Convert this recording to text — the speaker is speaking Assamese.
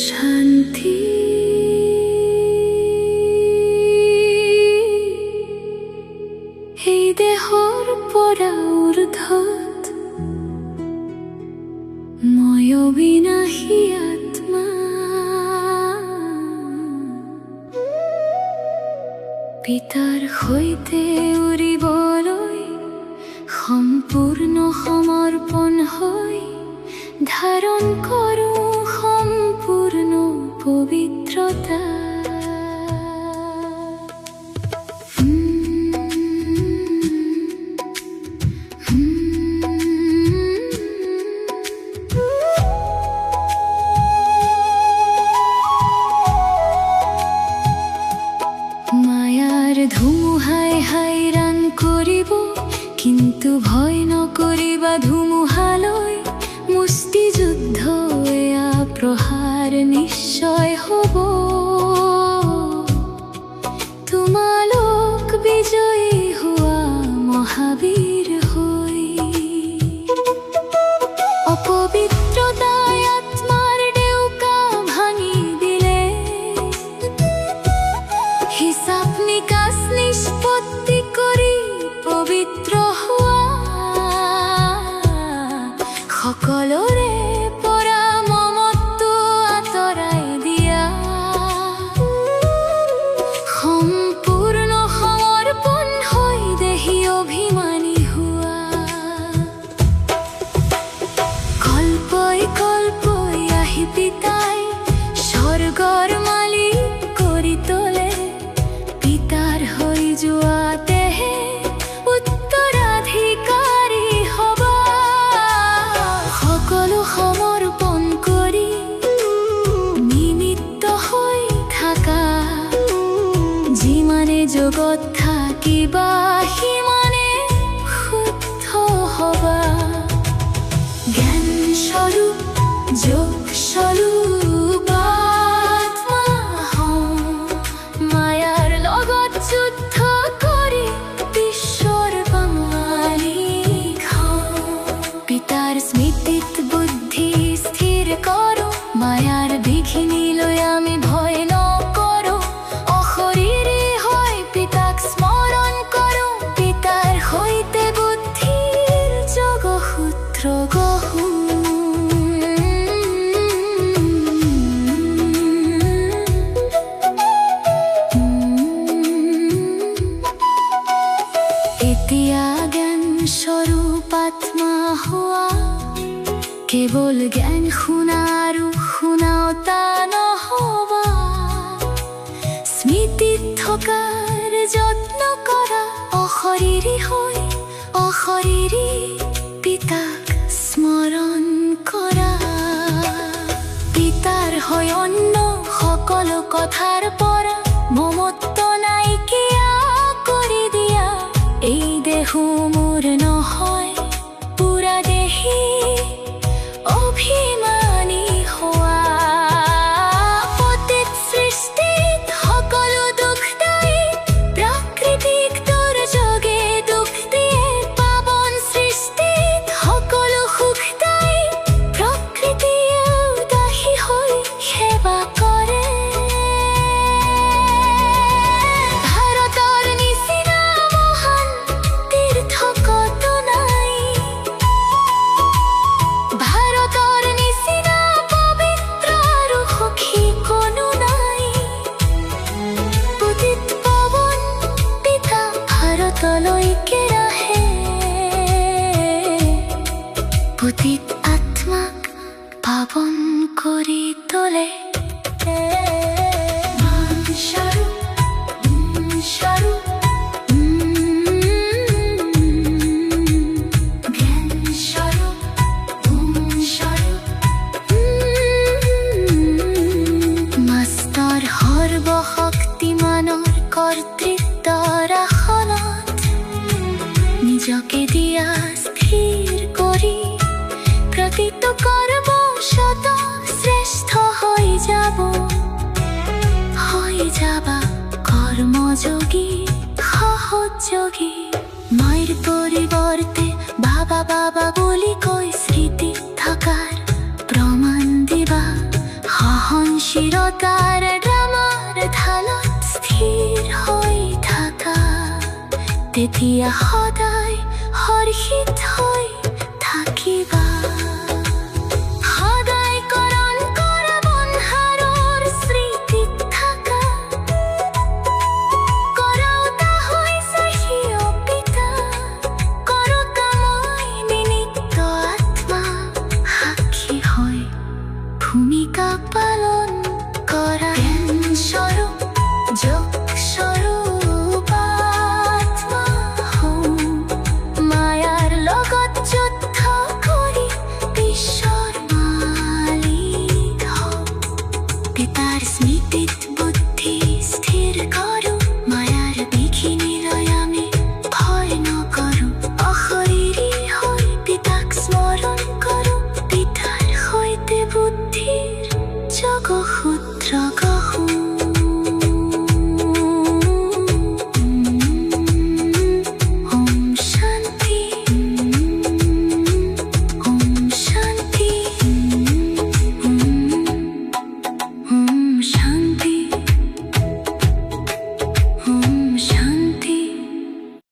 শান্তি এই দেহৰ পৰা ঊৰ্ধত মই অবিনাশী আত্মা পিতাৰ সৈতে উৰিবলৈ সম্পূৰ্ণ সমৰ্পণ হৈ ধাৰণ কৰোঁ সম্পূৰ্ণ পবিত্ৰতা মায়াৰ ধুমুহাই হাইৰাণ কৰিব কিন্তু ভয় নকৰিবা ধুমুহালৈ মুষ্টিযুদ্ধ এয়া প্ৰহাৰ নিশ্চয় হ'ব তোমালোক বিজয়ী হোৱা মহাবীৰ হৈ অপবিত্ৰতাই আত্মাৰ ডেউকা ভাঙি দিলে হিচাপ নিকাচ নিষ্পত্তি কৰি পবিত্ৰ হোৱা সকলোৰে পৰা মমত্ব আঁতৰাই দিয়া সম্পূৰ্ণ সমৰ্পণ হৈ দেহি অভিমানী হোৱা কল্পই কল্পই আহি পিতাই স্বৰ্গৰ মালিক কৰি তোলে পিতাৰ হৈ যোৱাতেহে উত্তৰাধিকাৰী হ'বা সকলো সমৰ্পণ কৰি নিমিত্ত হৈ থাকা যিমানে জগত থাকিবা সিমানে শুদ্ধ হ'বা জ্ঞান স্বৰূপ যোগ স্বৰূপ আত্মা হওঁ মায়াৰ লগত যুদ্ধ কৰি বিশ্বৰ মালিক হওঁ পিতাৰ স্মৃতিত বুদ্ধি স্থিৰ কৰোঁ মায়াৰ বিঘিনিলৈ আমি ভয় নকৰোঁ অশৰীৰী হৈ পিতাক স্মৰণ কৰোঁ পিতাৰ সৈতে বুদ্ধিৰ যোগসূত্ৰ গঢ়োঁ এতিয়া জ্ঞান স্বৰূপ আত্মা হোৱা কেৱল জ্ঞান শুনা আৰু শুনাওতা নহবা স্মৃতিত থকাৰ যত্ন কৰা অশৰীৰী হৈ অশৰীৰী পিতাক স্মৰণ কৰা পিতাৰ হৈ অন্য সকলো কথাৰ পৰা মমত্ব নাইকিয়া কৰি দিয়া এই দেহ মোৰ নহয় পুৰা দেহি অভিমানী হোৱা পতিত সৃষ্টিত সকলো দুখ দায়ী প্ৰাকৃতিক দুৰ্যোগে দুখ দিয়ে পাৱন সৃষ্টিত সকলো সুখ দায়ী প্ৰকৃতিয়েও দাসী হৈ সেৱা কৰে ভাৰতৰ নিচিনা মহান তীৰ্থ কতো নাই ভাৰতৰ নিচিনা পবিত্ৰ আৰু সুখী কোনো নাই পতিত পাৱন পিতা ভাৰতলৈকে ৰাহে পতিত আত্মাক পাৱন কৰি তোলে মাষ্টৰ সৰ্বশক্তিমানৰ কৰ্তৃত্বৰ আসনত নিজকে দিয়া স্থিৰ কৰি প্ৰতিটো কৰ্ম সত শ্ৰেষ্ঠ হৈ যাবা কৰ্মযোগী সহযোগী মায়েৰ পৰিবৰ্তে বাবা বাবা বলি কই স্মৃতি থাকাৰ প্ৰমাণ দিবা। সহনশীলতাৰ ড্ৰামাৰ ঢালত স্থিৰ হৈ থাকা, তেতিয়া সদায়